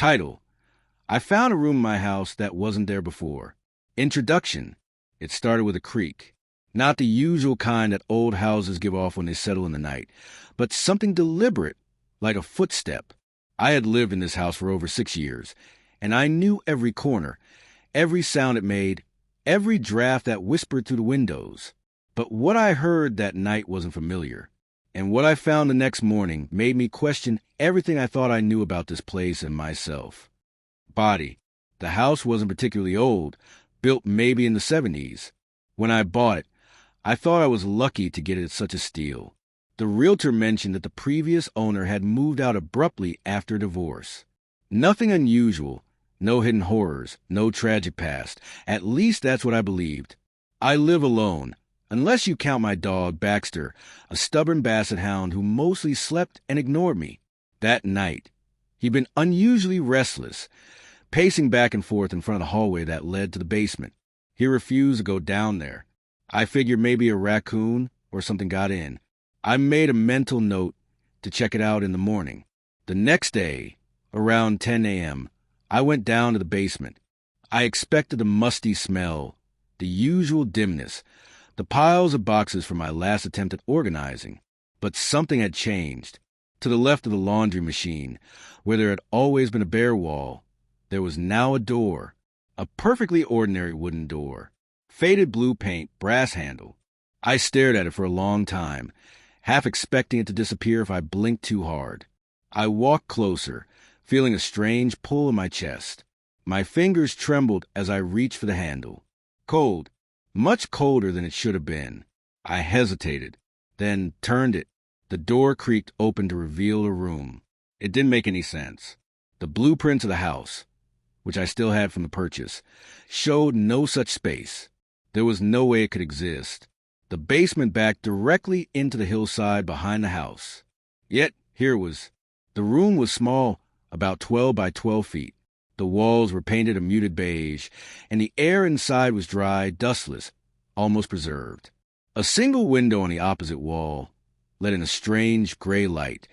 Title: I found a room in my house that wasn't there before. Introduction: it started with a creak. Not the usual kind that old houses give off when they settle in the night, but something deliberate, like a footstep. I had lived in this house for over 6 years, and I knew every corner, every sound it made, every draft that whispered through the windows. But what I heard that night wasn't familiar, and what I found the next morning made me question everything I thought I knew about this place and myself. Body: the house wasn't particularly old, built maybe in the 70s. When I bought it, I thought I was lucky to get it at such a steal. The realtor mentioned that the previous owner had moved out abruptly after a divorce. Nothing unusual, no hidden horrors, no tragic past. At least that's what I believed. I live alone, unless you count my dog, Baxter, a stubborn basset hound who mostly slept and ignored me. That night, he'd been unusually restless, pacing back and forth in front of the hallway that led to the basement. He refused to go down there. I figured maybe a raccoon or something got in. I made a mental note to check it out in the morning. The next day, around 10 a.m., I went down to the basement. I expected the musty smell, the usual dimness, the piles of boxes from my last attempt at organizing. But something had changed. To the left of the laundry machine, where there had always been a bare wall, there was now a door, a perfectly ordinary wooden door. Faded blue paint, brass handle. I stared at it for a long time, half expecting it to disappear if I blinked too hard. I walked closer, feeling a strange pull in my chest. My fingers trembled as I reached for the handle. Cold, much colder than it should have been. I hesitated, then turned it. The door creaked open to reveal a room. It didn't make any sense. The blueprints of the house, which I still had from the purchase, showed no such space. There was no way it could exist. The basement backed directly into the hillside behind the house. Yet, here it was. The room was small, about 12 by 12 feet. The walls were painted a muted beige, and the air inside was dry, dustless, almost preserved. A single window on the opposite wall let in a strange gray light,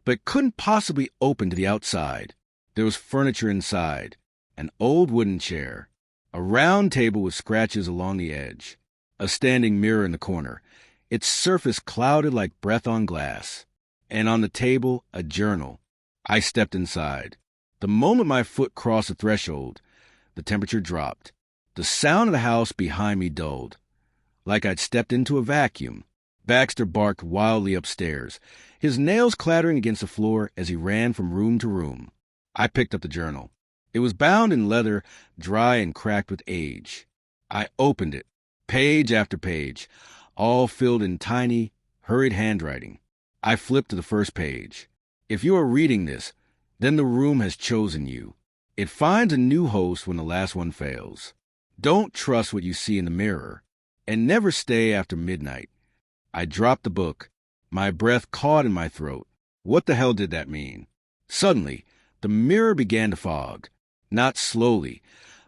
but couldn't possibly open to the outside. There was furniture inside, an old wooden chair, a round table with scratches along the edge, a standing mirror in the corner, its surface clouded like breath on glass, and on the table a journal. I stepped inside. The moment my foot crossed the threshold, the temperature dropped. The sound of the house behind me dulled, like I'd stepped into a vacuum. Baxter barked wildly upstairs, his nails clattering against the floor as he ran from room to room. I picked up the journal. It was bound in leather, dry and cracked with age. I opened it, page after page, all filled in tiny, hurried handwriting. I flipped to the first page. If you are reading this, then the room has chosen you. It finds a new host when the last one fails. Don't trust what you see in the mirror, and never stay after midnight. I dropped the book, my breath caught in my throat. What the hell did that mean? Suddenly, the mirror began to fog. Not slowly,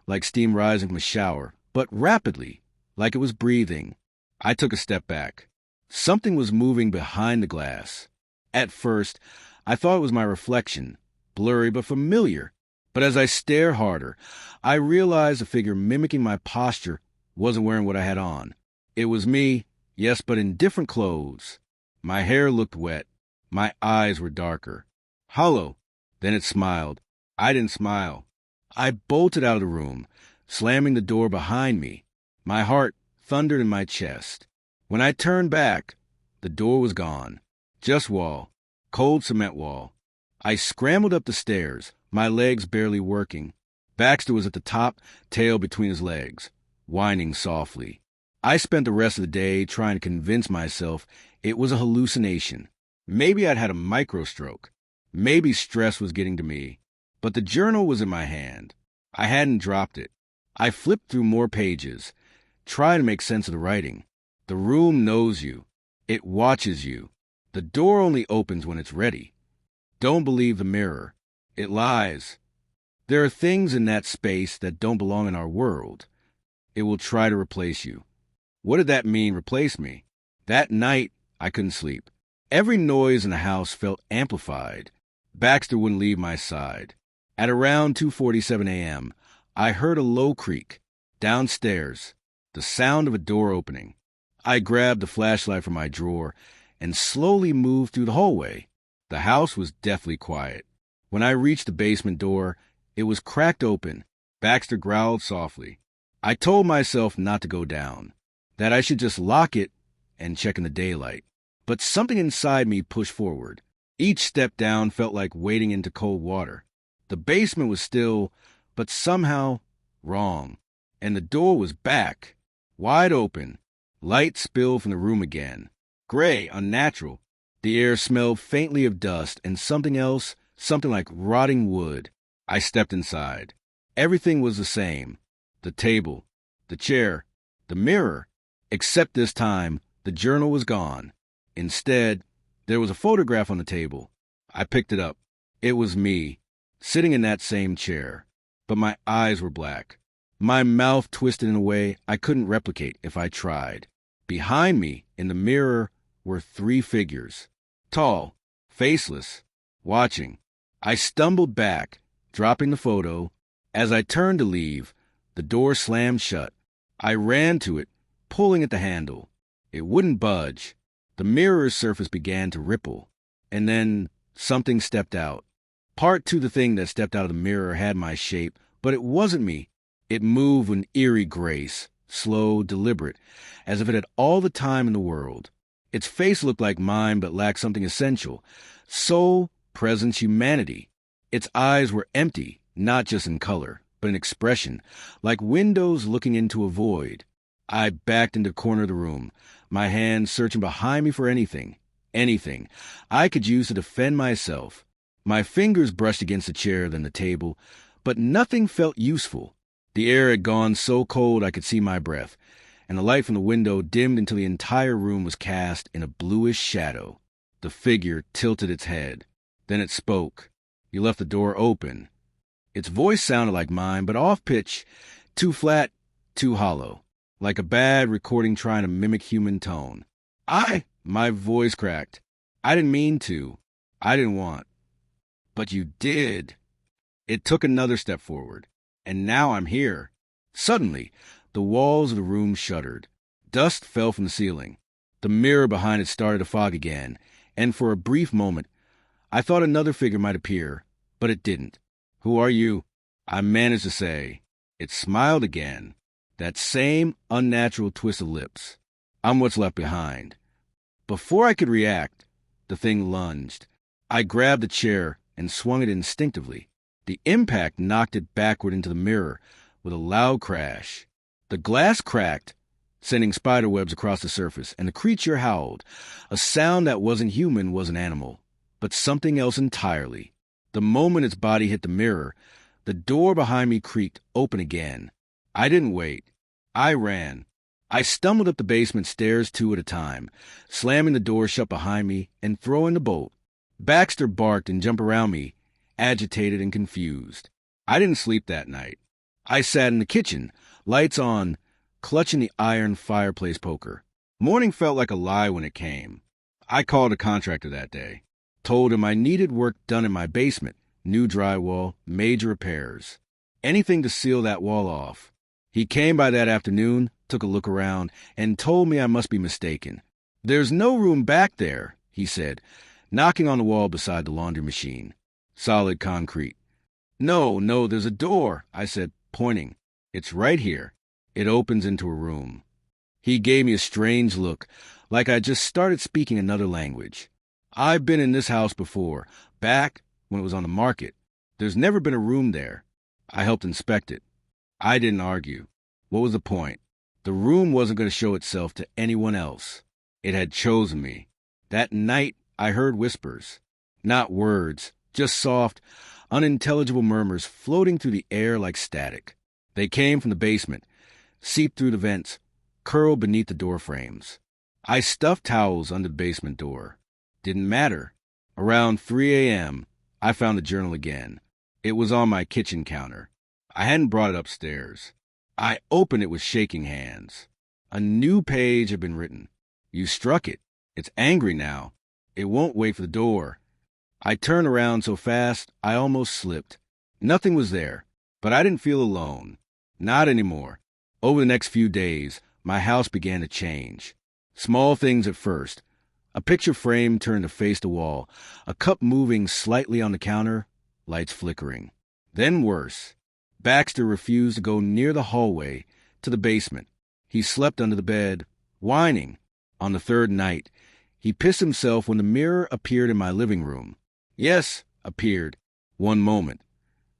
like steam rising from a shower, but rapidly, like it was breathing. I took a step back. Something was moving behind the glass. At first, I thought it was my reflection, blurry but familiar. But as I stared harder, I realized the figure mimicking my posture wasn't wearing what I had on. It was me, yes, but in different clothes. My hair looked wet. My eyes were darker. Hollow. Then it smiled. I didn't smile. I bolted out of the room, slamming the door behind me. My heart thundered in my chest. When I turned back, the door was gone. Just wall. Cold cement wall. I scrambled up the stairs, my legs barely working. Baxter was at the top, tail between his legs, whining softly. I spent the rest of the day trying to convince myself it was a hallucination. Maybe I'd had a microstroke. Maybe stress was getting to me. But the journal was in my hand. I hadn't dropped it. I flipped through more pages, trying to make sense of the writing. The room knows you. It watches you. The door only opens when it's ready. Don't believe the mirror. It lies. There are things in that space that don't belong in our world. It will try to replace you. What did that mean, replace me? That night, I couldn't sleep. Every noise in the house felt amplified. Baxter wouldn't leave my side. At around 2:47 a.m., I heard a low creak. Downstairs, the sound of a door opening. I grabbed the flashlight from my drawer and slowly moved through the hallway. The house was deathly quiet. When I reached the basement door, it was cracked open. Baxter growled softly. I told myself not to go down, that I should just lock it and check in the daylight. But something inside me pushed forward. Each step down felt like wading into cold water. The basement was still, but somehow wrong. And the door was back, wide open. Light spilled from the room again. Gray, unnatural. The air smelled faintly of dust and something else, something like rotting wood. I stepped inside. Everything was the same. The table, the chair, the mirror. Except this time, the journal was gone. Instead, there was a photograph on the table. I picked it up. It was me, sitting in that same chair. But my eyes were black. My mouth twisted in a way I couldn't replicate if I tried. Behind me, in the mirror, were 3 figures. Tall, faceless, watching. I stumbled back, dropping the photo. As I turned to leave, the door slammed shut. I ran to it, pulling at the handle. It wouldn't budge. The mirror's surface began to ripple. And then something stepped out. Part 2, the thing that stepped out of the mirror had my shape, but it wasn't me. It moved with an eerie grace, slow, deliberate, as if it had all the time in the world. Its face looked like mine but lacked something essential. Soul, presence, humanity. Its eyes were empty, not just in color, but in expression, like windows looking into a void. I backed into the corner of the room, my hands searching behind me for anything I could use to defend myself. My fingers brushed against the chair, then the table, but nothing felt useful. The air had gone so cold I could see my breath, and the light from the window dimmed until the entire room was cast in a bluish shadow. The figure tilted its head. Then it spoke. You left the door open. Its voice sounded like mine, but off-pitch, too flat, too hollow, like a bad recording trying to mimic human tone. My voice cracked. I didn't mean to. I didn't want. But you did. It took another step forward. And now I'm here. Suddenly, the walls of the room shuddered. Dust fell from the ceiling. The mirror behind it started to fog again, and for a brief moment, I thought another figure might appear, but it didn't. Who are you? I managed to say. It smiled again. That same unnatural twist of lips. I'm what's left behind. Before I could react, the thing lunged. I grabbed the chair and swung it instinctively. The impact knocked it backward into the mirror with a loud crash. The glass cracked, sending spiderwebs across the surface, and the creature howled. A sound that wasn't human, wasn't animal, but something else entirely. The moment its body hit the mirror, the door behind me creaked open again. I didn't wait. I ran. I stumbled up the basement stairs 2 at a time, slamming the door shut behind me and throwing the bolt. Baxter barked and jumped around me, agitated and confused. I didn't sleep that night. I sat in the kitchen, lights on, clutching the iron fireplace poker. Morning felt like a lie when it came. I called a contractor that day, told him I needed work done in my basement, new drywall, major repairs, anything to seal that wall off. He came by that afternoon, took a look around, and told me I must be mistaken. There's no room back there, he said, knocking on the wall beside the laundry machine. Solid concrete. No, there's a door, I said, pointing. It's right here. It opens into a room. He gave me a strange look, like I just started speaking another language. I've been in this house before, back when it was on the market. There's never been a room there. I helped inspect it. I didn't argue. What was the point? The room wasn't going to show itself to anyone else. It had chosen me. That night, I heard whispers. Not words, just soft, unintelligible murmurs floating through the air like static. They came from the basement, seeped through the vents, curled beneath the door frames. I stuffed towels under the basement door. Didn't matter. Around 3 a.m., I found the journal again. It was on my kitchen counter. I hadn't brought it upstairs. I opened it with shaking hands. A new page had been written. You struck it. It's angry now. It won't wait for the door. I turned around so fast I almost slipped. Nothing was there, but I didn't feel alone. Not anymore. Over the next few days, my house began to change. Small things at first. A picture frame turned to face the wall, a cup moving slightly on the counter, lights flickering. Then worse. Baxter refused to go near the hallway to the basement. He slept under the bed, whining. On the third night, he pissed himself when the mirror appeared in my living room. Yes, appeared. One moment.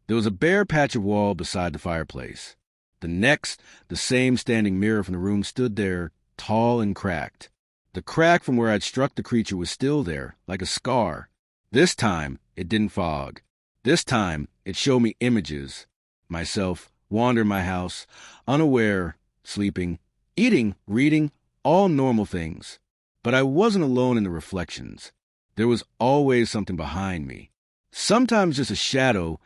There was a bare patch of wall beside the fireplace. The next, the same standing mirror from the room stood there, tall and cracked. The crack from where I'd struck the creature was still there, like a scar. This time, it didn't fog. This time, it showed me images. Myself, wandering my house, unaware, sleeping, eating, reading, all normal things. But I wasn't alone in the reflections. There was always something behind me. Sometimes just a shadow,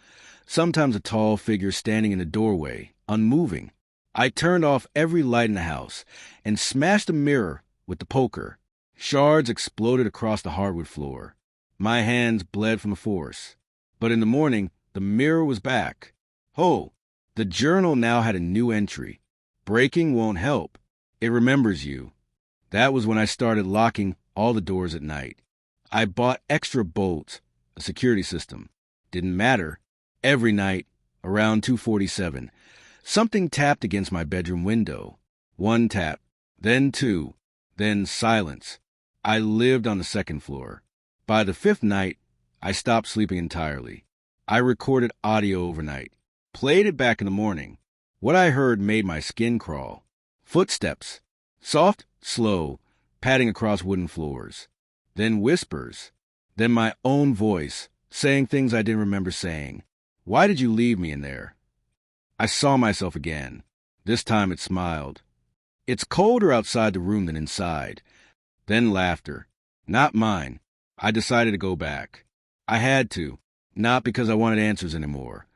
sometimes a tall figure standing in the doorway, unmoving. I turned off every light in the house and smashed the mirror with the poker. Shards exploded across the hardwood floor. My hands bled from the force. But in the morning, the mirror was back. Oh, the journal now had a new entry. Breaking won't help. It remembers you. That was when I started locking all the doors at night. I bought extra bolts, a security system. Didn't matter. Every night, around 2:47, something tapped against my bedroom window. One tap, then two, then silence. I lived on the second floor. By the fifth night, I stopped sleeping entirely. I recorded audio overnight, played it back in the morning. What I heard made my skin crawl. Footsteps, soft, slow, padding across wooden floors. Then whispers. Then my own voice, saying things I didn't remember saying. Why did you leave me in there? I saw myself again. This time it smiled. It's colder outside the room than inside. Then laughter. Not mine. I decided to go back. I had to, not because I wanted answers anymore,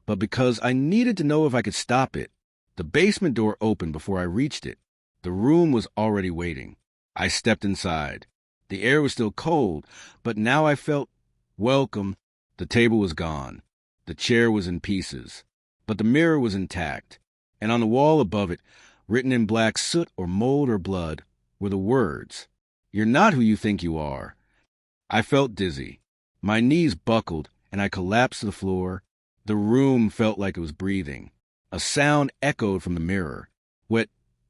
but because I needed to know if I could stop it. The basement door opened before I reached it. The room was already waiting. I stepped inside. The air was still cold, but now I felt welcome. The table was gone. The chair was in pieces, but the mirror was intact, and on the wall above it, written in black soot or mold or blood, were the words, "You're not who you think you are." I felt dizzy. My knees buckled, and I collapsed to the floor. The room felt like it was breathing. A sound echoed from the mirror, wet,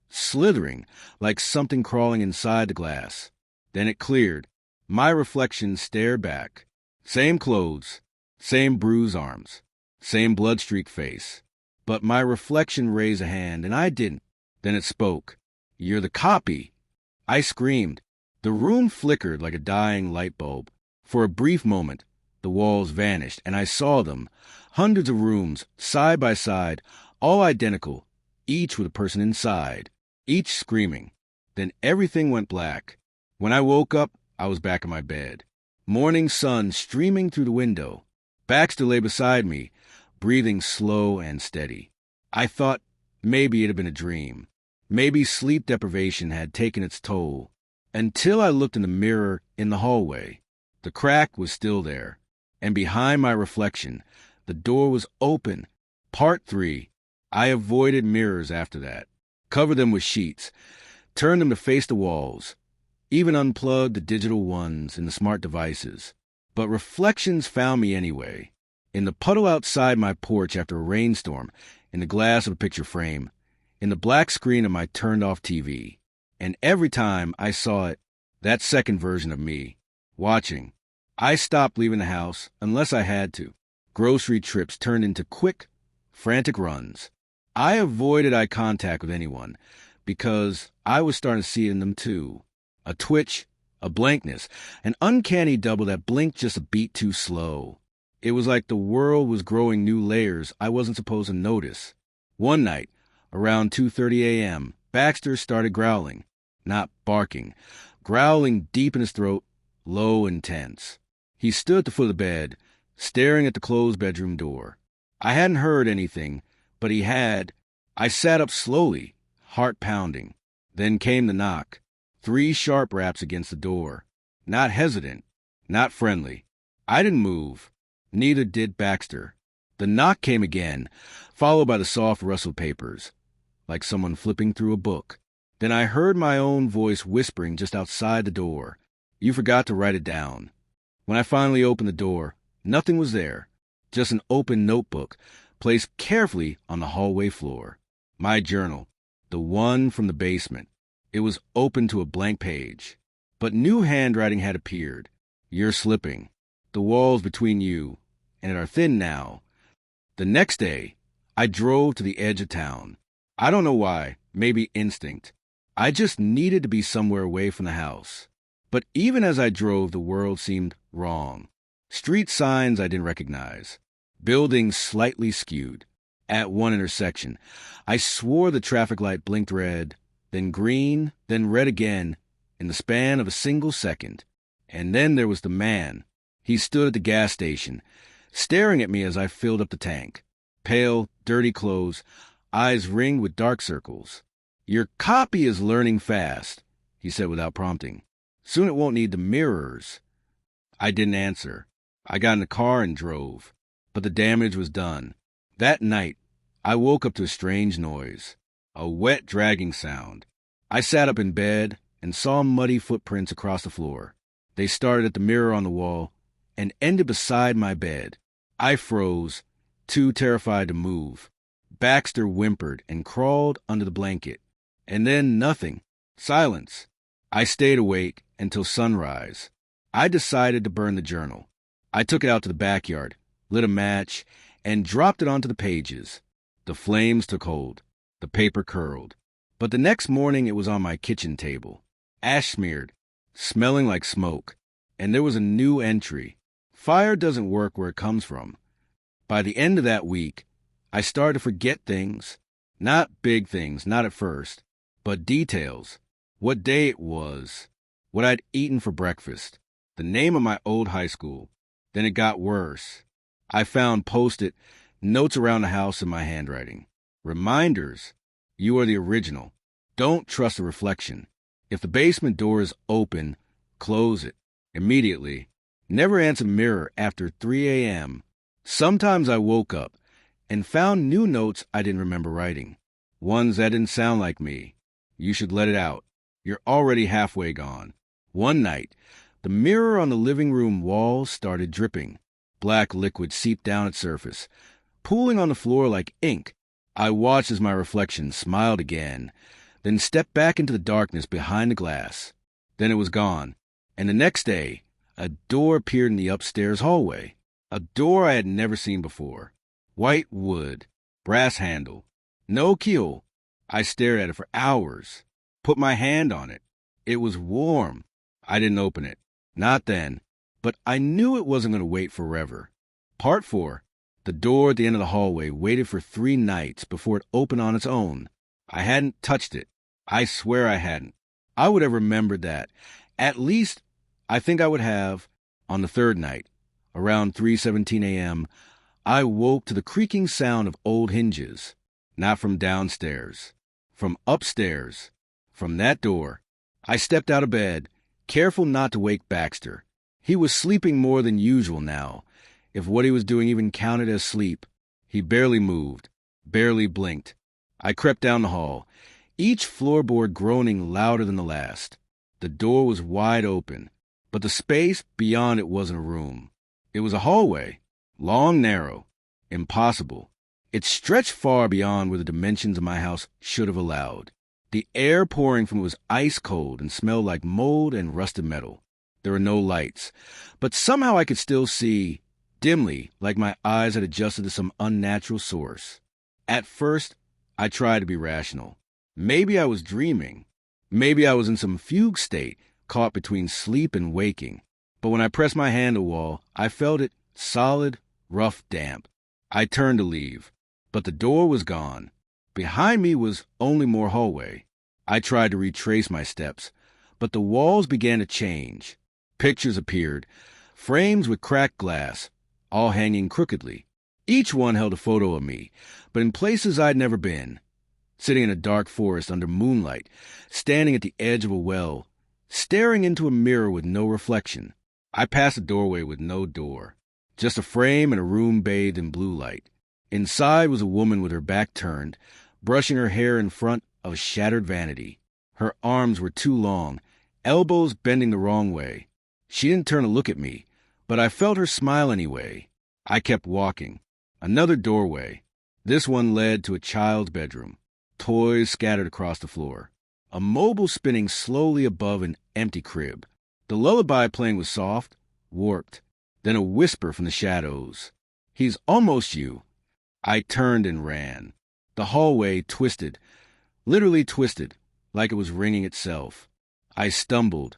slithering, like something crawling inside the glass. Then it cleared. My reflection stared back. Same clothes, same bruised arms, same blood-streaked face. But my reflection raised a hand, and I didn't. Then it spoke. "You're the copy." I screamed. The room flickered like a dying light bulb. For a brief moment, the walls vanished, and I saw them. Hundreds of rooms, side by side, all identical, each with a person inside, each screaming. Then everything went black. When I woke up, I was back in my bed. Morning sun streaming through the window. Baxter lay beside me, breathing slow and steady. I thought maybe it had been a dream. Maybe sleep deprivation had taken its toll. Until I looked in the mirror in the hallway. The crack was still there. And behind my reflection, the door was open. Part 3. I avoided mirrors after that. Covered them with sheets. Turned them to face the walls. Even unplugged the digital ones in the smart devices. But reflections found me anyway. In the puddle outside my porch after a rainstorm, in the glass of a picture frame, in the black screen of my turned-off TV. And every time I saw it, that second version of me, watching, I stopped leaving the house unless I had to. Grocery trips turned into quick, frantic runs. I avoided eye contact with anyone because I was starting to see it in them too. A twitch, a blankness, an uncanny double that blinked just a beat too slow. It was like the world was growing new layers I wasn't supposed to notice. One night, around 2:30 a.m., Baxter started growling. Not barking. Growling deep in his throat, low and tense. He stood at the foot of the bed, staring at the closed bedroom door. I hadn't heard anything, but he had. I sat up slowly, heart pounding. Then came the knock. 3 sharp raps against the door. Not hesitant, not friendly. I didn't move. Neither did Baxter. The knock came again, followed by the soft rustle of papers, like someone flipping through a book. Then I heard my own voice whispering just outside the door. "You forgot to write it down." When I finally opened the door, nothing was there, just an open notebook placed carefully on the hallway floor. My journal, the one from the basement. It was open to a blank page, but new handwriting had appeared. "You're slipping. The walls between you and it are thin now." The next day, I drove to the edge of town. I don't know why, maybe instinct. I just needed to be somewhere away from the house. But even as I drove, the world seemed wrong. Street signs I didn't recognize. Buildings slightly skewed. At one intersection, I swore the traffic light blinked red, then green, then red again, in the span of a single second. And then there was the man. He stood at the gas station, staring at me as I filled up the tank. Pale, dirty clothes, eyes ringed with dark circles. "Your copy is learning fast," he said without prompting. "Soon it won't need the mirrors." I didn't answer. I got in the car and drove. But the damage was done. That night, I woke up to a strange noise, a wet, dragging sound. I sat up in bed and saw muddy footprints across the floor. They started at the mirror on the wall and ended beside my bed. I froze, too terrified to move. Baxter whimpered and crawled under the blanket. And then nothing. Silence. I stayed awake until sunrise. I decided to burn the journal. I took it out to the backyard, lit a match, and dropped it onto the pages. The flames took hold. The paper curled. But the next morning it was on my kitchen table, ash-smeared, smelling like smoke. And there was a new entry. Fire doesn't work where it comes from. By the end of that week, I started to forget things. Not big things, not at first, but details. What day it was, what I'd eaten for breakfast, the name of my old high school. Then it got worse. I found post-it notes around the house in my handwriting. Reminders. You are the original. Don't trust the reflection. If the basement door is open, close it immediately. Never answer mirror after 3 a.m. Sometimes I woke up and found new notes I didn't remember writing. Ones that didn't sound like me. You should let it out. You're already halfway gone. One night, the mirror on the living room wall started dripping. Black liquid seeped down its surface, pooling on the floor like ink. I watched as my reflection smiled again, then stepped back into the darkness behind the glass. Then it was gone, and the next day, a door appeared in the upstairs hallway. A door I had never seen before. White wood, brass handle, no keyhole. I stared at it for hours, put my hand on it. It was warm. I didn't open it. Not then. But I knew it wasn't going to wait forever. Part 4. The door at the end of the hallway waited for 3 nights before it opened on its own. I hadn't touched it. I swear I hadn't. I would have remembered that. At least, I think I would have. On the 3rd night, around 3:17 a.m., I woke to the creaking sound of old hinges. Not from downstairs. From upstairs. From that door. I stepped out of bed, careful not to wake Baxter. He was sleeping more than usual now, if what he was doing even counted as sleep. He barely moved, barely blinked. I crept down the hall, each floorboard groaning louder than the last. The door was wide open, but the space beyond it wasn't a room. It was a hallway, long, narrow, impossible. It stretched far beyond where the dimensions of my house should have allowed. The air pouring from it was ice cold and smelled like mold and rusted metal. There were no lights, but somehow I could still see, dimly, like my eyes had adjusted to some unnatural source. At first, I tried to be rational. Maybe I was dreaming. Maybe I was in some fugue state, caught between sleep and waking. But when I pressed my hand to the wall, I felt it solid, rough, damp. I turned to leave, but the door was gone. Behind me was only more hallway. I tried to retrace my steps, but the walls began to change. Pictures appeared, frames with cracked glass, all hanging crookedly. Each one held a photo of me, but in places I'd never been. Sitting in a dark forest under moonlight, standing at the edge of a well, staring into a mirror with no reflection. I passed a doorway with no door, Just a frame and a room bathed in blue light. Inside was a woman with her back turned, brushing her hair in front of a shattered vanity. Her arms were too long, elbows bending the wrong way. She didn't turn to look at me, but I felt her smile anyway. I kept walking. Another doorway. This one led to a child's bedroom. Toys scattered across the floor. A mobile spinning slowly above an empty crib. The lullaby playing was soft, warped. Then a whisper from the shadows. "He's almost you." I turned and ran. The hallway twisted, literally twisted, like it was ringing itself. I stumbled,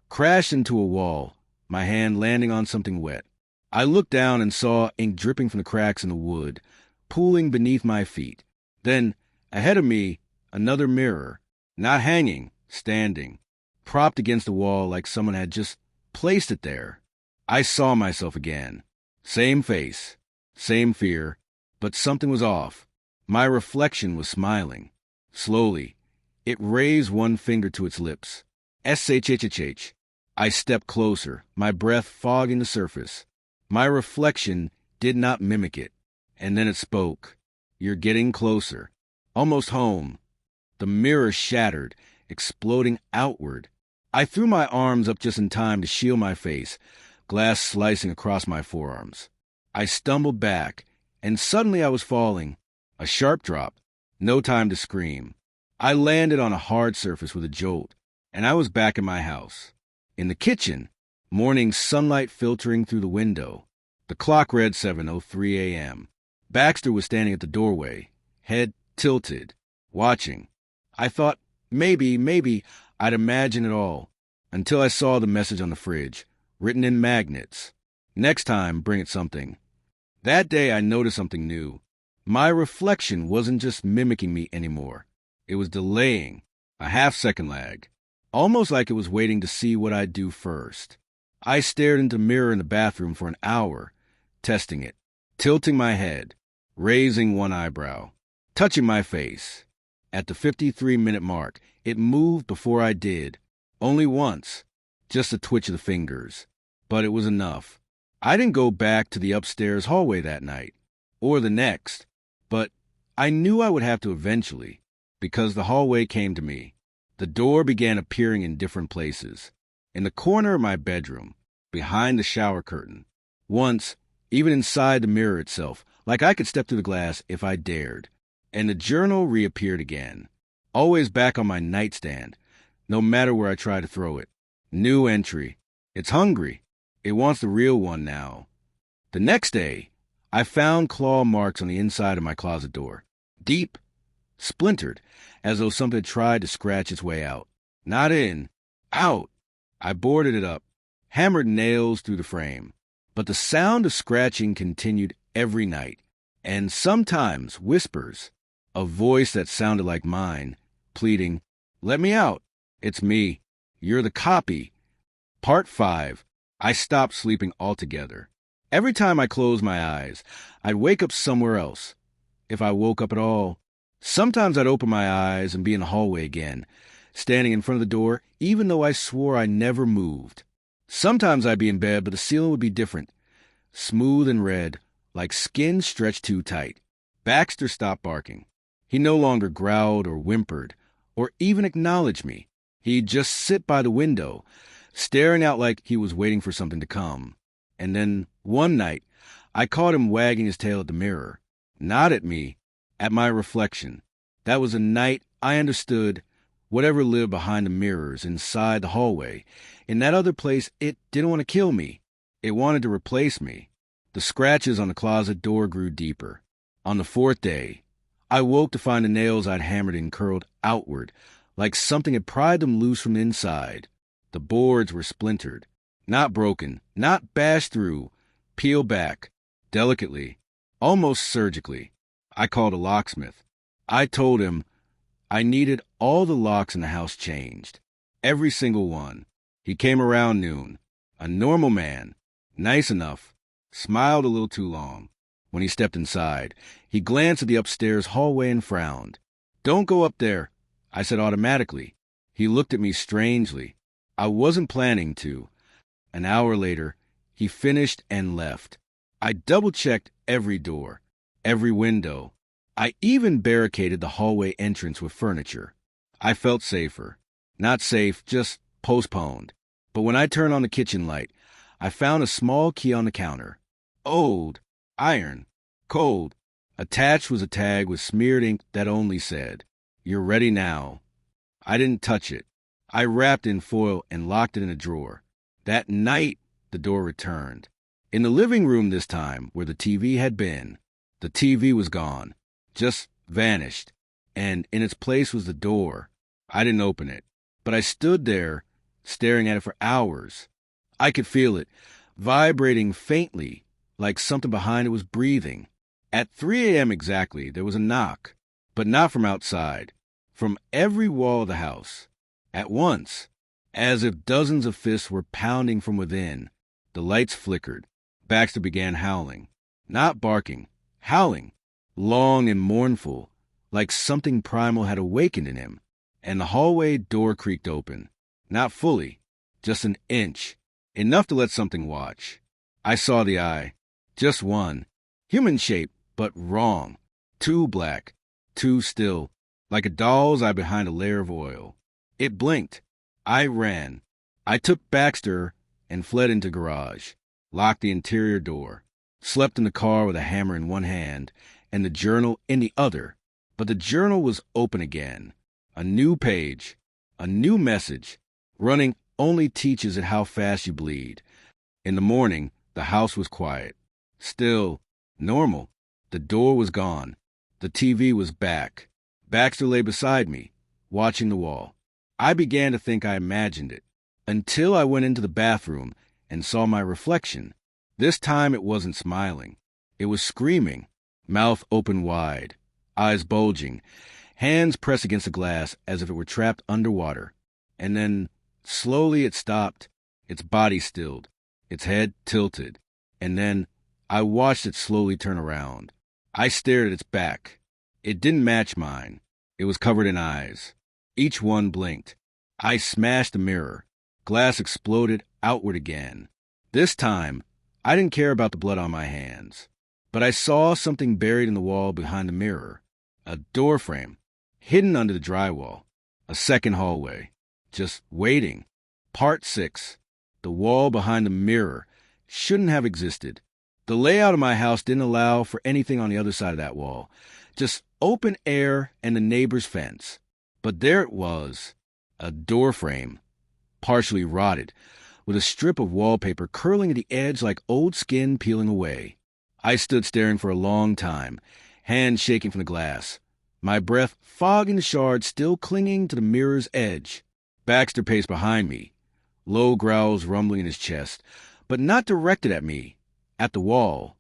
crashed into a wall, my hand landing on something wet. I looked down and saw ink dripping from the cracks in the wood, pooling beneath my feet. Then, ahead of me, another mirror, not hanging, standing, propped against the wall like someone had just placed it there. I saw myself again. Same face, same fear, but something was off. My reflection was smiling. Slowly, it raised one finger to its lips. SHHHH. I stepped closer, my breath fogging the surface. My reflection did not mimic it. And then it spoke. "You're getting closer. Almost home." The mirror shattered, exploding outward. I threw my arms up just in time to shield my face, glass slicing across my forearms. I stumbled back, and suddenly I was falling. A sharp drop. No time to scream. I landed on a hard surface with a jolt, and I was back in my house. In the kitchen, morning sunlight filtering through the window. The clock read 7:03 a.m. Baxter was standing at the doorway, head tilted, watching. I thought maybe I'd imagine it all, until I saw the message on the fridge, written in magnets. "Next time, bring it something." That day I noticed something new. My reflection wasn't just mimicking me anymore. It was delaying, a half-second lag, almost like it was waiting to see what I'd do first. I stared into the mirror in the bathroom for an hour, testing it, tilting my head, raising one eyebrow, touching my face. At the 53-minute mark, it moved before I did. Only once, just a twitch of the fingers. But it was enough. I didn't go back to the upstairs hallway that night, or the next, but I knew I would have to eventually, because the hallway came to me. The door began appearing in different places. In the corner of my bedroom, behind the shower curtain. Once, even inside the mirror itself, like I could step through the glass if I dared. And the journal reappeared again, always back on my nightstand, no matter where I tried to throw it. New entry. It's hungry. It wants the real one now. The next day, I found claw marks on the inside of my closet door. Deep, splintered, as though something had tried to scratch its way out. Not in, out. I boarded it up, hammered nails through the frame. But the sound of scratching continued every night, and sometimes whispers, a voice that sounded like mine, pleading, "Let me out. It's me. You're the copy." Part 5. I stopped sleeping altogether. Every time I closed my eyes, I'd wake up somewhere else. If I woke up at all. Sometimes I'd open my eyes and be in the hallway again, standing in front of the door, even though I swore I never moved. Sometimes I'd be in bed, but the ceiling would be different, smooth and red, like skin stretched too tight. Baxter stopped barking. He no longer growled or whimpered, or even acknowledged me. He'd just sit by the window, staring out like he was waiting for something to come. And then, one night, I caught him wagging his tail at the mirror. Not at me, at my reflection. That was a night I understood whatever lived behind the mirrors inside the hallway. In that other place, it didn't want to kill me. It wanted to replace me. The scratches on the closet door grew deeper. On the 4th day, I woke to find the nails I'd hammered in curled outward, like something had pried them loose from the inside. The boards were splintered, not broken, not bashed through, peeled back, delicately, almost surgically. I called a locksmith. I told him I needed all the locks in the house changed. Every single one. He came around noon. A normal man. Nice enough. Smiled a little too long. When he stepped inside, he glanced at the upstairs hallway and frowned. "Don't go up there," I said automatically. He looked at me strangely. I wasn't planning to. An hour later, he finished and left. I double-checked every door, every window. I even barricaded the hallway entrance with furniture. I felt safer. Not safe, just postponed. But when I turned on the kitchen light, I found a small key on the counter. Old, iron, cold. Attached was a tag with smeared ink that only said, "You're ready now." I didn't touch it. I wrapped it in foil and locked it in a drawer. That night, the door returned. In the living room this time, where the TV had been, the TV was gone, just vanished, and in its place was the door. I didn't open it, but I stood there, staring at it for hours. I could feel it, vibrating faintly, like something behind it was breathing. At 3 a.m. exactly, there was a knock, but not from outside, from every wall of the house. At once, as if dozens of fists were pounding from within, the lights flickered. Baxter began howling. Not barking, howling, long and mournful, like something primal had awakened in him. And the hallway door creaked open. Not fully, just an inch, enough to let something watch. I saw the eye, just one, human shape, but wrong, too black, too still, like a doll's eye behind a layer of oil. It blinked. I ran. I took Baxter and fled into garage, locked the interior door, slept in the car with a hammer in one hand and the journal in the other. But the journal was open again. A new page, a new message. Running only teaches it how fast you bleed. In the morning, the house was quiet. Still, normal. The door was gone. The TV was back. Baxter lay beside me, watching the wall. I began to think I imagined it, until I went into the bathroom and saw my reflection. This time it wasn't smiling. It was screaming, mouth open wide, eyes bulging, hands pressed against the glass as if it were trapped underwater. And then, slowly it stopped, its body stilled, its head tilted. And then I watched it slowly turn around. I stared at its back. It didn't match mine. It was covered in eyes. Each one blinked. I smashed the mirror. Glass exploded outward again. This time, I didn't care about the blood on my hands. But I saw something buried in the wall behind the mirror. A door frame, hidden under the drywall. A second hallway. Just waiting. Part 6. The wall behind the mirror shouldn't have existed. The layout of my house didn't allow for anything on the other side of that wall. Just open air and the neighbor's fence. But there it was, a door frame, partially rotted, with a strip of wallpaper curling at the edge like old skin peeling away. I stood staring for a long time, hands shaking from the glass, my breath fogging the shards still clinging to the mirror's edge. Baxter paced behind me, low growls rumbling in his chest, but not directed at me, at the wall.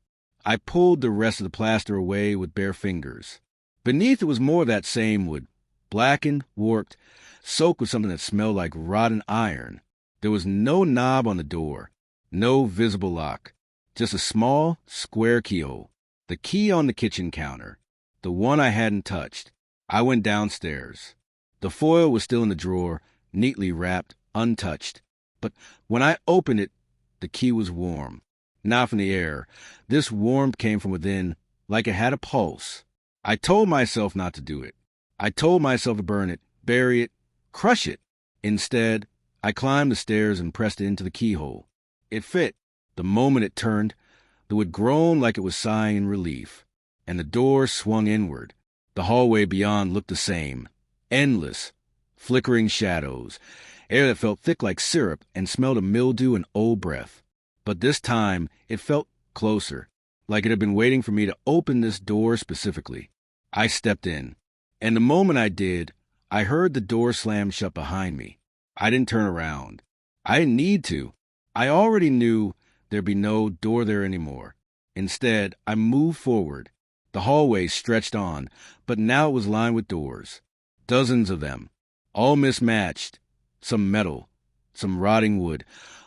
I pulled the rest of the plaster away with bare fingers. Beneath it was more of that same wood, blackened, warped, soaked with something that smelled like rotten iron. There was no knob on the door, no visible lock, just a small, square keyhole. The key on the kitchen counter, the one I hadn't touched. I went downstairs. The foil was still in the drawer, neatly wrapped, untouched. But when I opened it, the key was warm. Not from the air. This warmth came from within, like it had a pulse. I told myself not to do it. I told myself to burn it, bury it, crush it. Instead, I climbed the stairs and pressed it into the keyhole. It fit. The moment it turned, the wood groaned like it was sighing in relief, and the door swung inward. The hallway beyond looked the same. Endless, flickering shadows, air that felt thick like syrup and smelled of mildew and old breath. But this time, it felt closer, like it had been waiting for me to open this door specifically. I stepped in, and the moment I did, I heard the door slam shut behind me. I didn't turn around. I didn't need to. I already knew there'd be no door there anymore. Instead, I moved forward. The hallway stretched on, but now it was lined with doors. Dozens of them, all mismatched. Some metal, some rotting wood,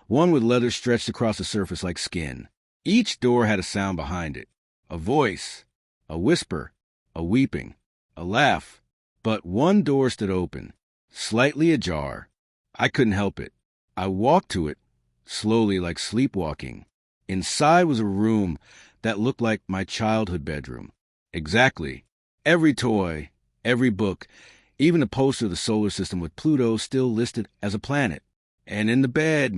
one with leather stretched across the surface like skin. Each door had a sound behind it. A voice, a whisper, a weeping, a laugh. But one door stood open, slightly ajar. I couldn't help it. I walked to it, slowly like sleepwalking. Inside was a room that looked like my childhood bedroom. Exactly. Every toy, every book, even the poster of the solar system with Pluto still listed as a planet. And in the bed,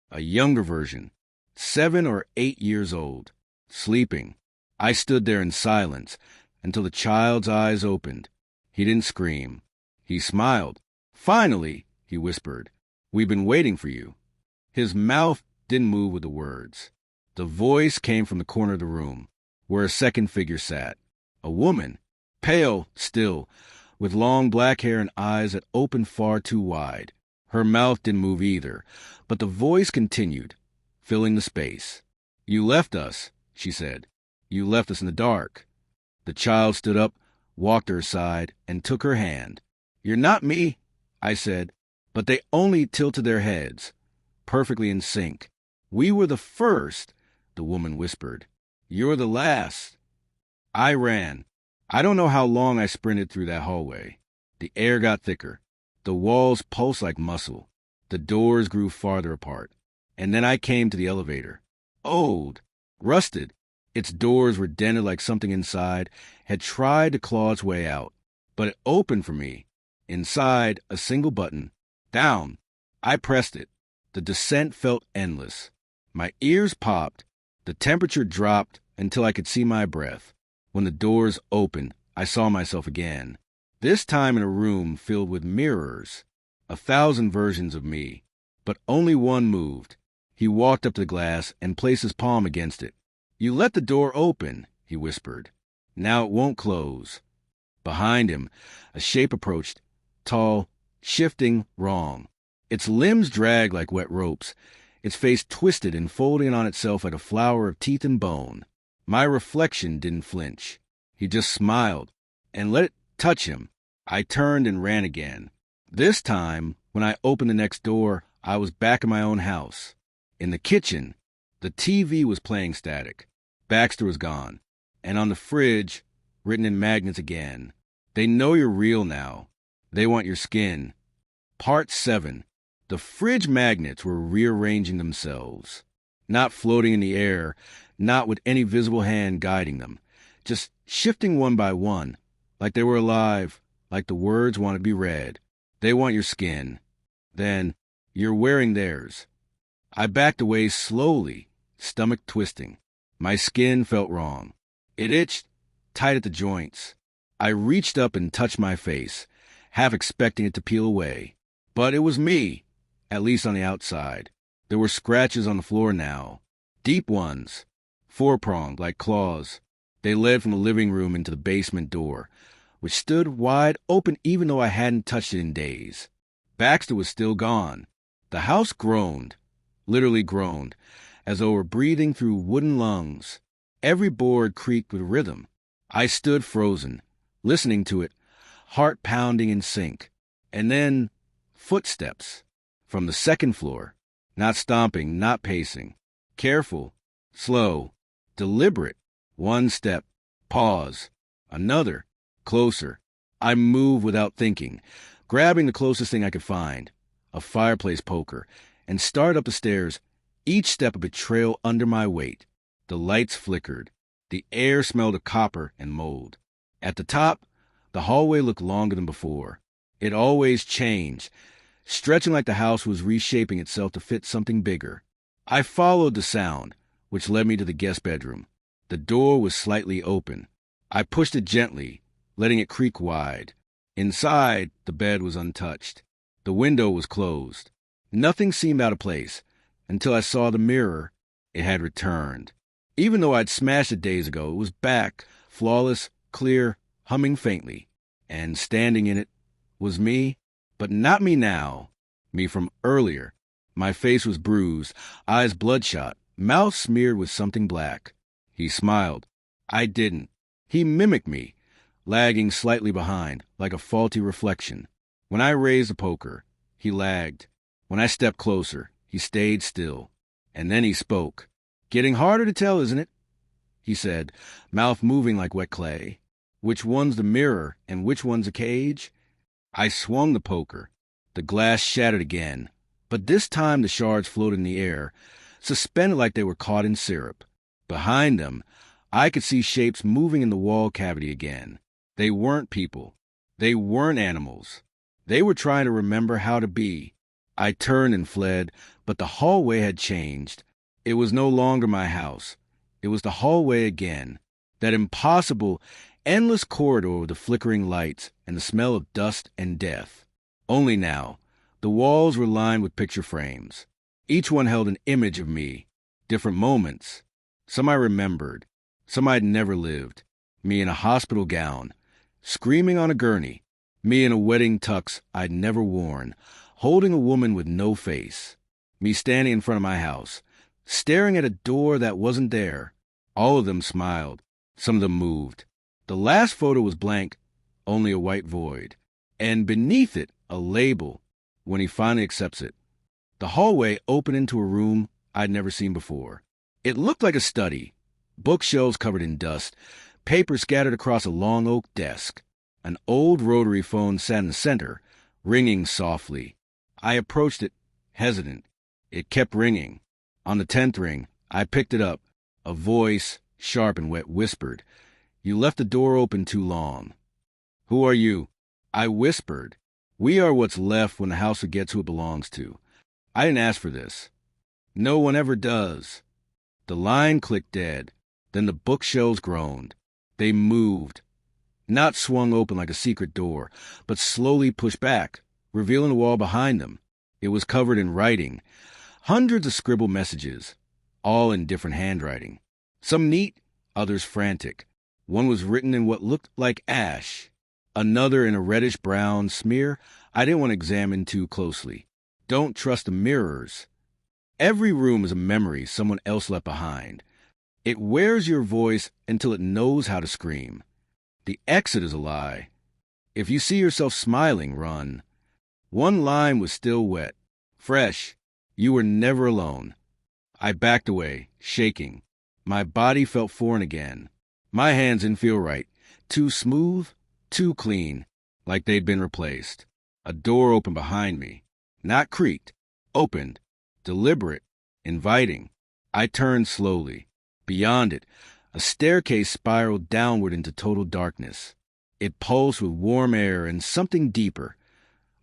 a younger version, 7 or 8 years old, sleeping. I stood there in silence until the child's eyes opened. He didn't scream. He smiled. "Finally," he whispered. "We've been waiting for you." His mouth didn't move with the words. The voice came from the corner of the room, where a second figure sat. A woman, pale still, with long black hair and eyes that opened far too wide. Her mouth didn't move either, but the voice continued, filling the space. "You left us," she said. "You left us in the dark." The child stood up, walked to her side, and took her hand. "You're not me," I said, but they only tilted their heads, perfectly in sync. "We were the first," the woman whispered. "You're the last." I ran. I don't know how long I sprinted through that hallway. The air got thicker. The walls pulsed like muscle. The doors grew farther apart. And then I came to the elevator. Old, rusted. Its doors were dented like something inside had tried to claw its way out. But it opened for me. Inside, a single button. Down. I pressed it. The descent felt endless. My ears popped. The temperature dropped until I could see my breath. When the doors opened, I saw myself again. This time in a room filled with mirrors. 1,000 versions of me. But only one moved. He walked up to the glass and placed his palm against it. "You let the door open," he whispered. "Now it won't close." Behind him, a shape approached, tall, shifting, wrong. Its limbs dragged like wet ropes, its face twisted and folding on itself like a flower of teeth and bone. My reflection didn't flinch. He just smiled and let it touch him. I turned and ran again. This time, when I opened the next door, I was back in my own house. In the kitchen, the TV was playing static. Baxter was gone. And on the fridge, written in magnets again, "They know you're real now. They want your skin." Part 7. The fridge magnets were rearranging themselves. Not floating in the air, not with any visible hand guiding them. Just shifting one by one, like they were alive, like the words wanted to be read. "They want your skin." Then, "You're wearing theirs." I backed away slowly, stomach twisting. My skin felt wrong. It itched, tight at the joints. I reached up and touched my face, half expecting it to peel away. But it was me, at least on the outside. There were scratches on the floor now. Deep ones, four-pronged like claws. They led from the living room into the basement door, which stood wide open even though I hadn't touched it in days. Baxter was still gone. The house groaned, literally groaned, as though it were breathing through wooden lungs. Every board creaked with rhythm. I stood frozen, listening to it, heart pounding in sync. And then, footsteps from the second floor, not stomping, not pacing. Careful, slow, deliberate. One step, pause. Another, closer. I moved without thinking, grabbing the closest thing I could find, a fireplace poker, and started up the stairs, each step a betrayal under my weight. The lights flickered. The air smelled of copper and mold. At the top, the hallway looked longer than before. It always changed, stretching like the house was reshaping itself to fit something bigger. I followed the sound, which led me to the guest bedroom. The door was slightly open. I pushed it gently, letting it creak wide. Inside, the bed was untouched. The window was closed. Nothing seemed out of place until I saw the mirror. It had returned. Even though I'd smashed it days ago, it was back, flawless, clear, humming faintly. And standing in it was me, but not me now. Me from earlier. My face was bruised, eyes bloodshot, mouth smeared with something black. He smiled. I didn't. He mimicked me, lagging slightly behind, like a faulty reflection. When I raised the poker, he lagged. When I stepped closer, he stayed still. And then he spoke. "Getting harder to tell, isn't it?" he said, mouth moving like wet clay. "Which one's the mirror and which one's a cage?" I swung the poker. The glass shattered again, but this time the shards floated in the air, suspended like they were caught in syrup. Behind them, I could see shapes moving in the wall cavity again. They weren't people. They weren't animals. They were trying to remember how to be. I turned and fled, but the hallway had changed. It was no longer my house. It was the hallway again. That impossible, endless corridor with the flickering lights and the smell of dust and death. Only now, the walls were lined with picture frames. Each one held an image of me. Different moments. Some I remembered. Some I'd never lived. Me in a hospital gown, screaming on a gurney. Me in a wedding tux I'd never worn, holding a woman with no face. Me standing in front of my house, staring at a door that wasn't there. All of them smiled. Some of them moved. The last photo was blank, only a white void. And beneath it, a label, when he finally accepts it. The hallway opened into a room I'd never seen before. It looked like a study. Bookshelves covered in dust, paper scattered across a long oak desk. An old rotary phone sat in the center, ringing softly. I approached it, hesitant. It kept ringing. On the 10th ring, I picked it up. A voice, sharp and wet, whispered, "You left the door open too long." "Who are you?" I whispered. "We are what's left when the house forgets who it belongs to. I didn't ask for this. No one ever does." The line clicked dead. Then the bookshelves groaned. They moved. Not swung open like a secret door, but slowly pushed back, revealing the wall behind them. It was covered in writing. Hundreds of scribbled messages, all in different handwriting. Some neat, others frantic. One was written in what looked like ash. Another in a reddish-brown smear I didn't want to examine too closely. Don't trust the mirrors. Every room is a memory someone else left behind. It wears your voice until it knows how to scream. The exit is a lie. If you see yourself smiling, run. One line was still wet. Fresh. You were never alone. I backed away, shaking. My body felt foreign again. My hands didn't feel right. Too smooth, too clean, like they'd been replaced. A door opened behind me. Not creaked. Opened. Deliberate. Inviting. I turned slowly. Beyond it, a staircase spiraled downward into total darkness. It pulsed with warm air and something deeper,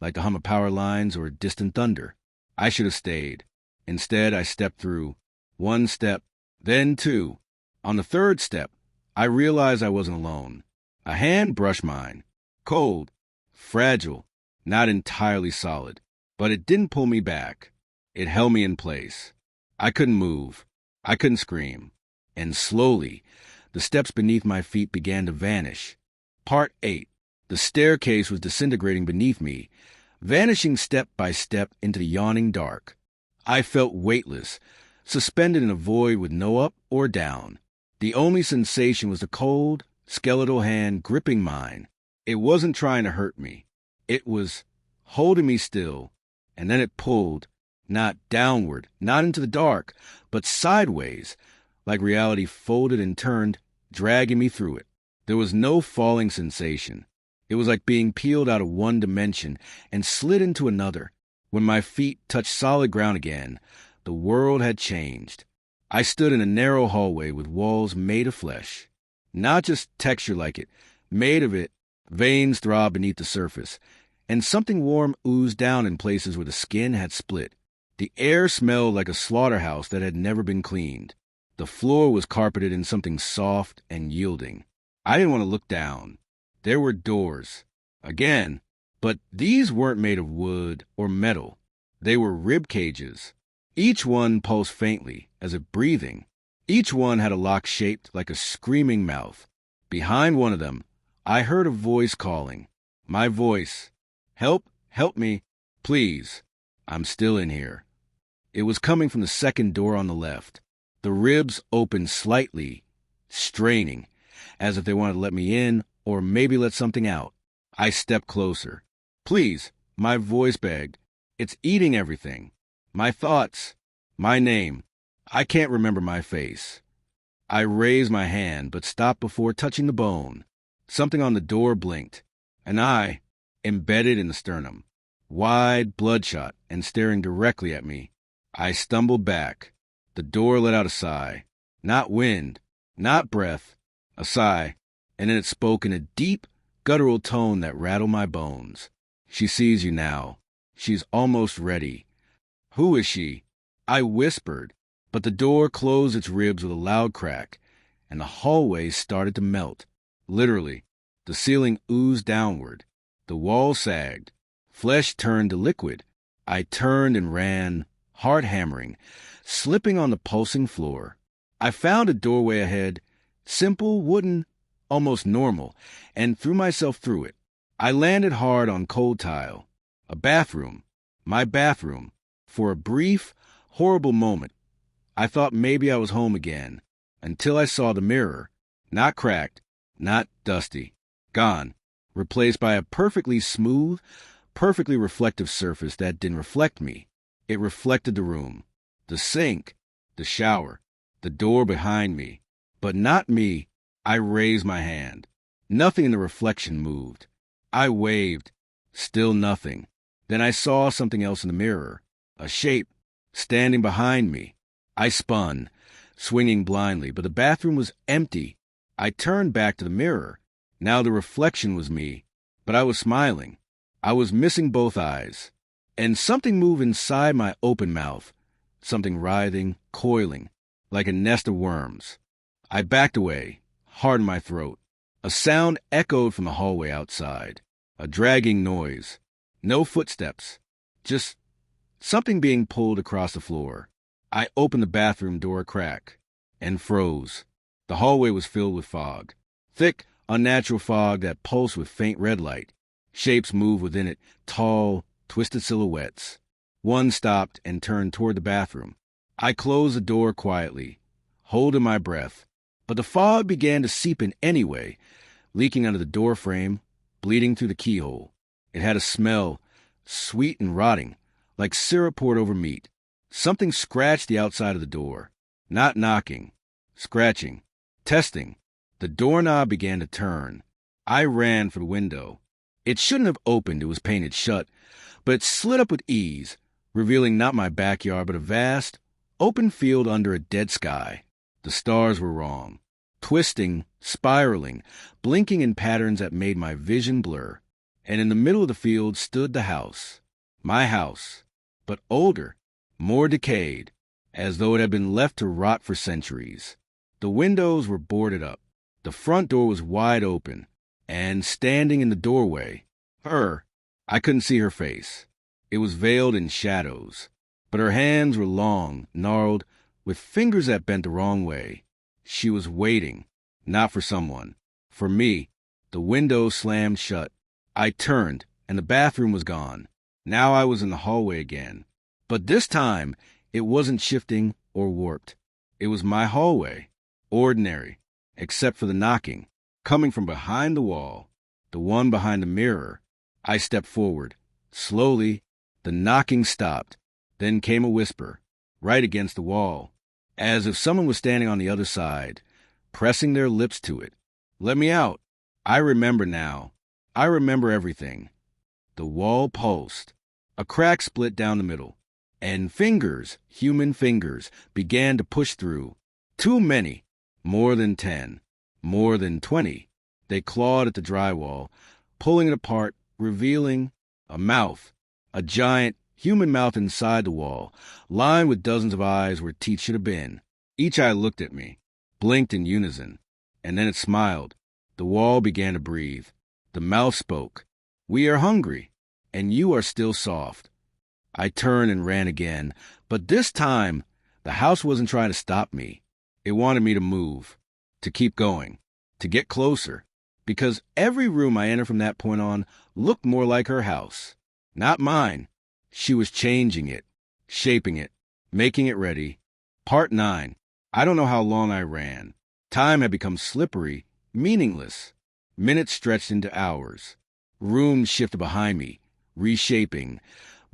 like the hum of power lines or distant thunder. I should have stayed. Instead, I stepped through. One step, then two. On the third step, I realized I wasn't alone. A hand brushed mine. Cold, fragile, not entirely solid. But it didn't pull me back. It held me in place. I couldn't move. I couldn't scream. And slowly, the steps beneath my feet began to vanish. Part 8. The staircase was disintegrating beneath me, vanishing step by step into the yawning dark. I felt weightless, suspended in a void with no up or down. The only sensation was the cold, skeletal hand gripping mine. It wasn't trying to hurt me. It was holding me still, and then it pulled, not downward, not into the dark, but sideways, like reality folded and turned, dragging me through it. There was no falling sensation. It was like being peeled out of one dimension and slid into another. When my feet touched solid ground again, the world had changed. I stood in a narrow hallway with walls made of flesh. Not just texture like it, made of it. Veins throbbed beneath the surface, and something warm oozed down in places where the skin had split. The air smelled like a slaughterhouse that had never been cleaned. The floor was carpeted in something soft and yielding. I didn't want to look down. There were doors. Again. But these weren't made of wood or metal. They were rib cages. Each one pulsed faintly, as if breathing. Each one had a lock shaped like a screaming mouth. Behind one of them, I heard a voice calling. My voice. "Help, help me, please. I'm still in here." It was coming from the second door on the left. The ribs opened slightly, straining, as if they wanted to let me in or maybe let something out. I stepped closer. "Please," my voice begged. "It's eating everything. My thoughts. My name. I can't remember my face." I raised my hand, but stopped before touching the bone. Something on the door blinked. An eye, embedded in the sternum. Wide, bloodshot, and staring directly at me. I stumbled back. The door let out a sigh. Not wind, not breath, a sigh, and then it spoke in a deep, guttural tone that rattled my bones. She sees you now. She's almost ready. Who is she? I whispered, but the door closed its ribs with a loud crack, and the hallway started to melt. Literally, the ceiling oozed downward. The walls sagged. Flesh turned to liquid. I turned and ran, heart hammering, slipping on the pulsing floor. I found a doorway ahead, simple, wooden, almost normal, and threw myself through it. I landed hard on cold tile. A bathroom. My bathroom. For a brief, horrible moment, I thought maybe I was home again, until I saw the mirror. Not cracked, not dusty. Gone. Replaced by a perfectly smooth, perfectly reflective surface that didn't reflect me. It reflected the room, the sink, the shower, the door behind me. But not me. I raised my hand. Nothing in the reflection moved. I waved. Still nothing. Then I saw something else in the mirror. A shape, standing behind me. I spun, swinging blindly, but the bathroom was empty. I turned back to the mirror. Now the reflection was me, but I was smiling. I was missing both eyes. And something moved inside my open mouth. Something writhing, coiling, like a nest of worms. I backed away, hard in my throat. A sound echoed from the hallway outside. A dragging noise. No footsteps. Just something being pulled across the floor. I opened the bathroom door a crack and froze. The hallway was filled with fog. Thick, unnatural fog that pulsed with faint red light. Shapes moved within it, tall, twisted silhouettes. One stopped and turned toward the bathroom. I closed the door quietly, holding my breath. But the fog began to seep in anyway, leaking under the door frame, bleeding through the keyhole. It had a smell, sweet and rotting, like syrup poured over meat. Something scratched the outside of the door. Not knocking, scratching, testing. The doorknob began to turn. I ran for the window. It shouldn't have opened, it was painted shut, but it slid up with ease, revealing not my backyard, but a vast, open field under a dead sky. The stars were wrong, twisting, spiraling, blinking in patterns that made my vision blur. And in the middle of the field stood the house. My house, but older, more decayed, as though it had been left to rot for centuries. The windows were boarded up. The front door was wide open, and standing in the doorway, her. I couldn't see her face. It was veiled in shadows, but her hands were long, gnarled, with fingers that bent the wrong way. She was waiting, not for someone. For me. The window slammed shut. I turned, and the bathroom was gone. Now I was in the hallway again. But this time, it wasn't shifting or warped. It was my hallway, ordinary, except for the knocking, coming from behind the wall, the one behind the mirror. I stepped forward. Slowly, the knocking stopped. Then came a whisper, right against the wall, as if someone was standing on the other side, pressing their lips to it. Let me out. I remember now. I remember everything. The wall pulsed. A crack split down the middle, and fingers, human fingers, began to push through. Too many. More than 10. More than 20. They clawed at the drywall, pulling it apart, revealing a mouth, a giant human mouth inside the wall, lined with dozens of eyes where teeth should have been. Each eye looked at me, blinked in unison, and then it smiled. The wall began to breathe. The mouth spoke. We are hungry, and you are still soft. I turned and ran again, but this time, the house wasn't trying to stop me. It wanted me to move, to keep going, to get closer, because every room I entered from that point on looked more like her house. Not mine. She was changing it, shaping it, making it ready. Part 9. I don't know how long I ran. Time had become slippery, meaningless. Minutes stretched into hours. Rooms shifted behind me, reshaping,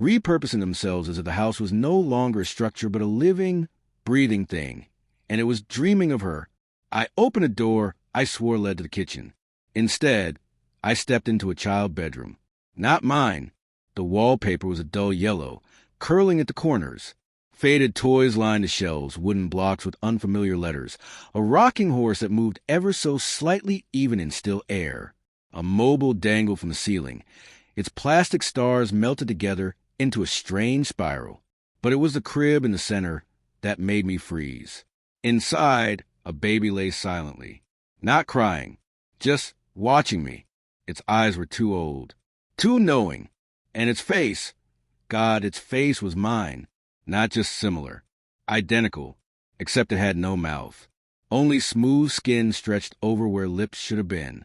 repurposing themselves as if the house was no longer a structure but a living, breathing thing. And it was dreaming of her. I opened a door I swore led to the kitchen. Instead, I stepped into a child bedroom. Not mine. The wallpaper was a dull yellow, curling at the corners. Faded toys lined the shelves, wooden blocks with unfamiliar letters, a rocking horse that moved ever so slightly even in still air. A mobile dangled from the ceiling. Its plastic stars melted together into a strange spiral. But it was the crib in the center that made me freeze. Inside, a baby lay silently, not crying, just watching me. Its eyes were too old, too knowing, and its face, God, its face was mine, not just similar, identical, except it had no mouth, only smooth skin stretched over where lips should have been.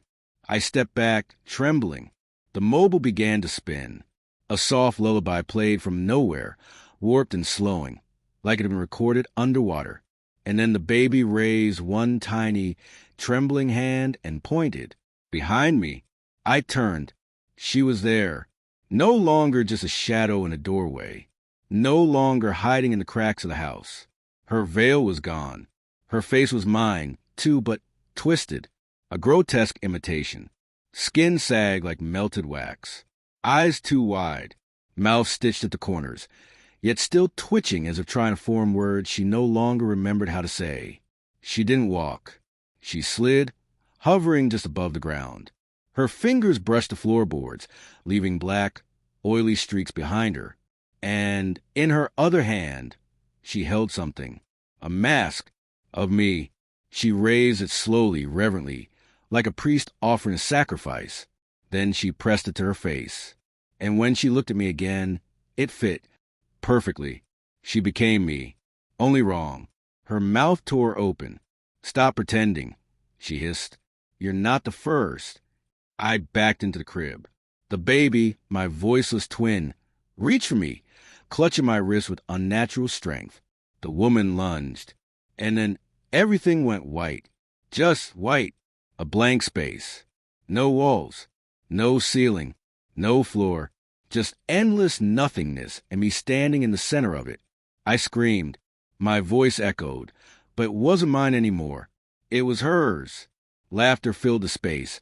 I stepped back, trembling. The mobile began to spin. A soft lullaby played from nowhere, warped and slowing, like it had been recorded underwater. And then the baby raised one tiny, trembling hand and pointed. Behind me, I turned. She was there. No longer just a shadow in a doorway. No longer hiding in the cracks of the house. Her veil was gone. Her face was mine, too, but twisted. A grotesque imitation. Skin sagged like melted wax. Eyes too wide. Mouth stitched at the corners, yet still twitching as if trying to form words she no longer remembered how to say. She didn't walk. She slid, hovering just above the ground. Her fingers brushed the floorboards, leaving black, oily streaks behind her. And in her other hand, she held something. A mask of me. She raised it slowly, reverently, like a priest offering a sacrifice. Then she pressed it to her face. And when she looked at me again, it fit perfectly. She became me, only wrong. Her mouth tore open. "Stop pretending," she hissed. "You're not the first." I backed into the crib. The baby, my voiceless twin, reached for me, clutching my wrist with unnatural strength. The woman lunged, and then everything went white. Just white. A blank space. No walls. No ceiling. No floor. Just endless nothingness, and me standing in the center of it. I screamed. My voice echoed, but it wasn't mine anymore. It was hers. Laughter filled the space,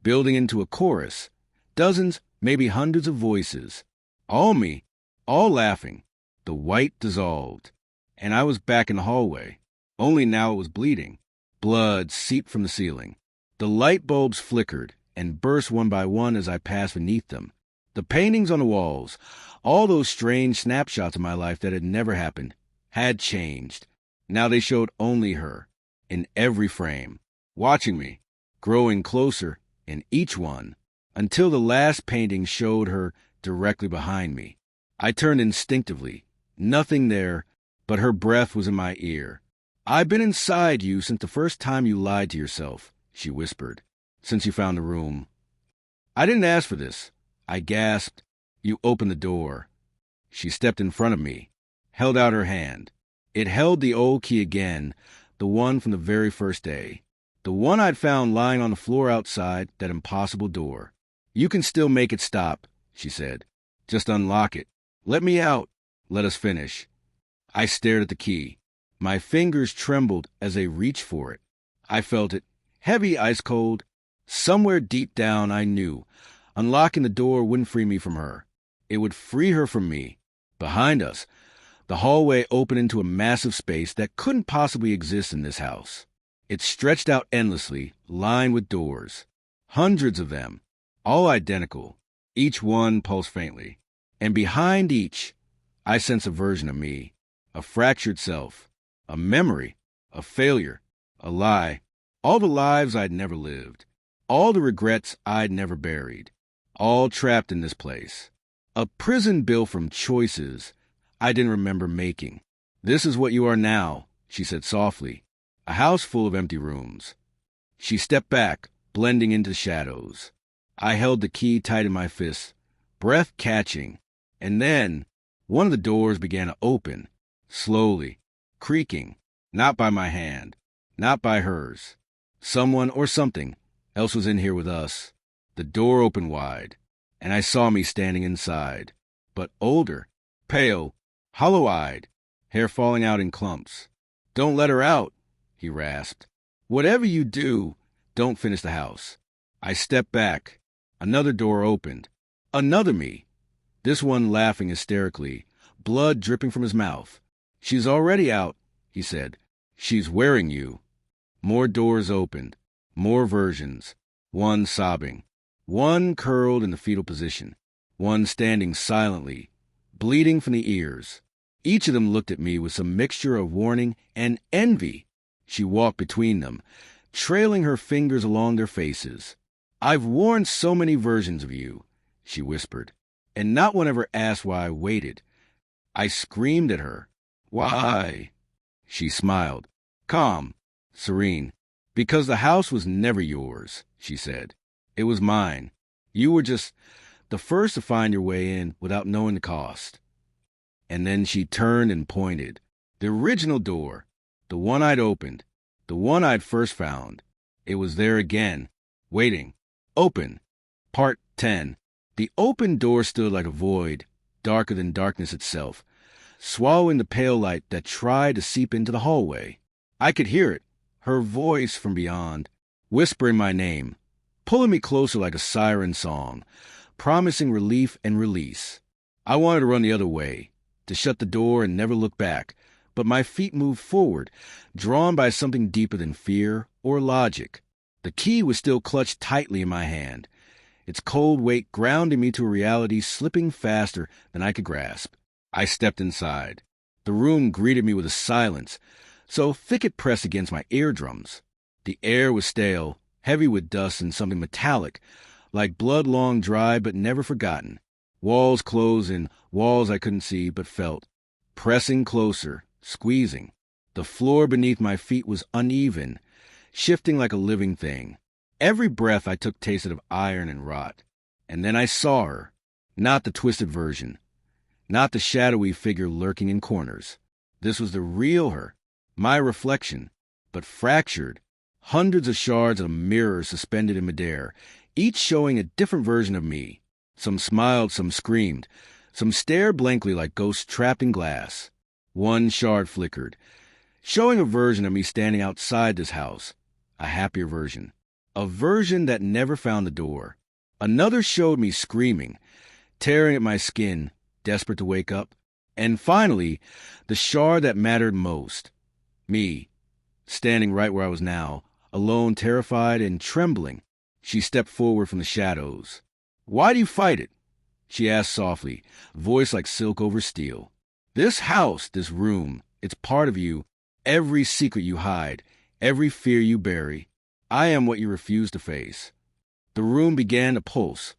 building into a chorus. Dozens, maybe hundreds of voices. All me, all laughing. The white dissolved, and I was back in the hallway. Only now it was bleeding. Blood seeped from the ceiling. The light bulbs flickered and burst one by one as I passed beneath them. The paintings on the walls, all those strange snapshots of my life that had never happened, had changed. Now they showed only her, in every frame, watching me, growing closer in each one, until the last painting showed her directly behind me. I turned instinctively. Nothing there, but her breath was in my ear. "I've been inside you since the first time you lied to yourself," she whispered, "since you found the room." "I didn't ask for this." I gasped. "You opened the door." She stepped in front of me, held out her hand. It held the old key again, the one from the very first day. The one I'd found lying on the floor outside that impossible door. "You can still make it stop," she said. "Just unlock it. Let me out. Let us finish." I stared at the key. My fingers trembled as they reached for it. I felt it, heavy, ice cold. Somewhere deep down I knew unlocking the door wouldn't free me from her. It would free her from me. Behind us, the hallway opened into a massive space that couldn't possibly exist in this house. It stretched out endlessly, lined with doors. Hundreds of them, all identical. Each one pulsed faintly. And behind each, I sensed a version of me, a fractured self, a memory, a failure, a lie, all the lives I'd never lived, all the regrets I'd never buried, all trapped in this place. A prison built from choices I didn't remember making. "This is what you are now," she said softly. "A house full of empty rooms." She stepped back, blending into the shadows. I held the key tight in my fist, breath catching. And then one of the doors began to open, slowly, creaking, not by my hand, not by hers. Someone or something else was in here with us. The door opened wide, and I saw me standing inside, but older, pale, hollow-eyed, hair falling out in clumps. "Don't let her out," he rasped. "Whatever you do, don't finish the house." I stepped back. Another door opened. Another me. This one laughing hysterically, blood dripping from his mouth. She's already out, he said. She's wearing you. More doors opened. More versions. One sobbing. One curled in the fetal position. One standing silently, bleeding from the ears. Each of them looked at me with some mixture of warning and envy. She walked between them, trailing her fingers along their faces. I've worn so many versions of you, she whispered, and not one ever asked why I waited. I screamed at her. Why? She smiled, calm, serene. Because the house was never yours, she said. It was mine. You were just the first to find your way in without knowing the cost. And then she turned and pointed. The original door, the one I'd opened, the one I'd first found. It was there again, waiting. Open. Part 10. The open door stood like a void, darker than darkness itself, swallowing the pale light that tried to seep into the hallway. I could hear it, her voice from beyond, whispering my name, pulling me closer like a siren song, promising relief and release. I wanted to run the other way, to shut the door and never look back, but my feet moved forward, drawn by something deeper than fear or logic. The key was still clutched tightly in my hand, its cold weight grounding me to a reality slipping faster than I could grasp. I stepped inside. The room greeted me with a silence, so thick it pressed against my eardrums. The air was stale, heavy with dust and something metallic, like blood long dry but never forgotten. Walls closed in, walls I couldn't see but felt, pressing closer, squeezing. The floor beneath my feet was uneven, shifting like a living thing. Every breath I took tasted of iron and rot. And then I saw her, not the twisted version, not the shadowy figure lurking in corners. This was the real her, my reflection, but fractured, hundreds of shards of a mirror suspended in midair, each showing a different version of me. Some smiled, some screamed, some stared blankly like ghosts trapped in glass. One shard flickered, showing a version of me standing outside this house, a happier version, a version that never found the door. Another showed me screaming, tearing at my skin, desperate to wake up. And finally, the shard that mattered most, me, standing right where I was now, alone, terrified and trembling. She stepped forward from the shadows. Why do you fight it? She asked softly, voice like silk over steel. This house, this room, it's part of you, every secret you hide, every fear you bury. I am what you refuse to face. The room began to pulse,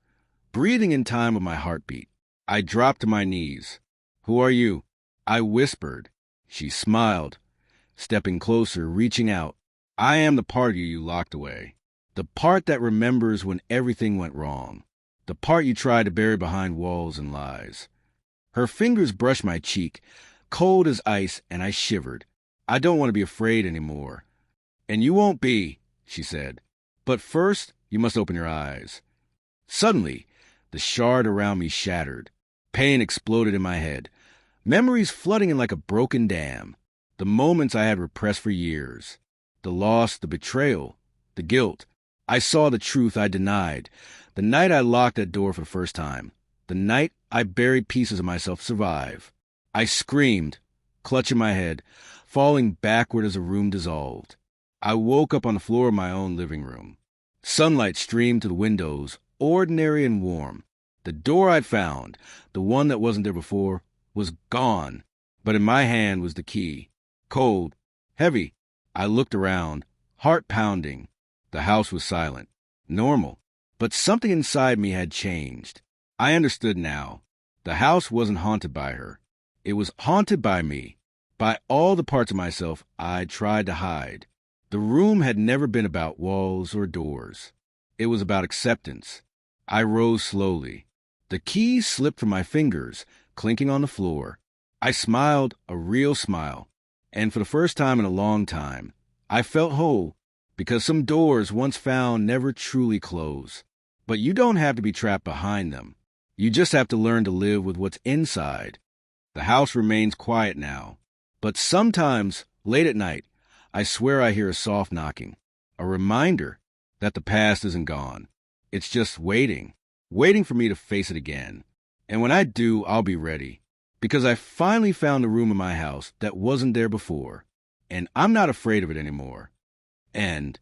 breathing in time with my heartbeat. I dropped to my knees. Who are you? I whispered. She smiled, stepping closer, reaching out. I am the part of you locked away. The part that remembers when everything went wrong. The part you tried to bury behind walls and lies. Her fingers brushed my cheek, cold as ice, and I shivered. I don't want to be afraid anymore. And you won't be, she said. But first, you must open your eyes. Suddenly, the shard around me shattered. Pain exploded in my head. Memories flooding in like a broken dam. The moments I had repressed for years. The loss, the betrayal, the guilt. I saw the truth I denied. The night I locked that door for the first time. The night I buried pieces of myself survive. I screamed, clutching my head, falling backward as the room dissolved. I woke up on the floor of my own living room. Sunlight streamed to the windows, ordinary and warm. The door I'd found, the one that wasn't there before, was gone. But in my hand was the key. Cold, heavy. I looked around, heart pounding. The house was silent, normal. But something inside me had changed. I understood now. The house wasn't haunted by her. It was haunted by me, by all the parts of myself I'd tried to hide. The room had never been about walls or doors. It was about acceptance. I rose slowly. The key slipped from my fingers, clinking on the floor. I smiled, a real smile. And for the first time in a long time, I felt whole, because some doors once found never truly close. But you don't have to be trapped behind them. You just have to learn to live with what's inside. The house remains quiet now. But sometimes, late at night, I swear I hear a soft knocking. A reminder that the past isn't gone. It's just waiting for me to face it again. And when I do, I'll be ready. because I finally found a room in my house that wasn't there before, and I'm not afraid of it anymore. And